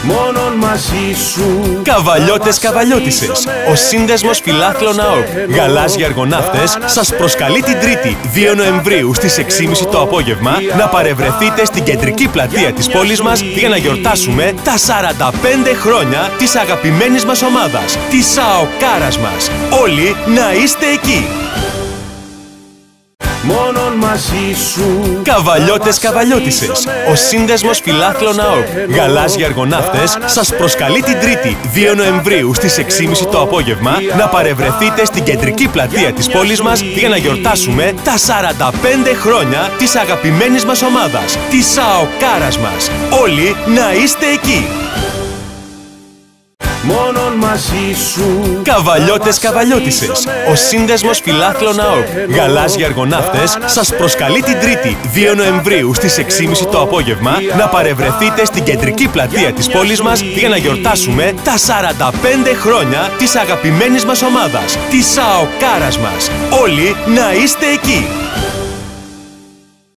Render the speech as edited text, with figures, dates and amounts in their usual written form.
μόνον μαζί σου. Καβαλιώτες, καβαλιώτισσες, ο Σύνδεσμος Φιλάθλων ΑΟΚ Γαλάζιοι Αργοναύτες σας προσκαλεί την Τρίτη 2 Νοεμβρίου στις 6.30 το απόγευμα να παρευρεθείτε στην κεντρική πλατεία της πόλης μας για να γιορτάσουμε τα 45 χρόνια της αγαπημένης μας ομάδας, της ΑΟΚάρας μας. Όλοι να είστε εκεί! Μόνον μαζί σου. Καβαλιώτες, καβαλιώτισσες, ο Σύνδεσμος Φιλάθλων ΑΟΚ Γαλάζιοι Αργοναύτες σας προσκαλεί την Τρίτη 2 Νοεμβρίου στις 6.30 το απόγευμα να παρευρεθείτε στην κεντρική πλατεία της πόλης μας για να γιορτάσουμε τα 45 χρόνια της αγαπημένης μας ομάδας, της ΑΟΚάρας μας. Όλοι να είστε εκεί! Μόνον μαζί σου. Καβαλιώτες, καβαλιώτισσες, ο Σύνδεσμος Φιλάθλων ΑΟΚ Γαλάζιοι Αργοναύτες σας προσκαλεί την Τρίτη 2 Νοεμβρίου στις 6.30 το απόγευμα να παρευρεθείτε στην κεντρική πλατεία της πόλης μας για να γιορτάσουμε τα 45 χρόνια της αγαπημένης μας ομάδας, της ΑΟΚάρας μας. Όλοι να είστε εκεί!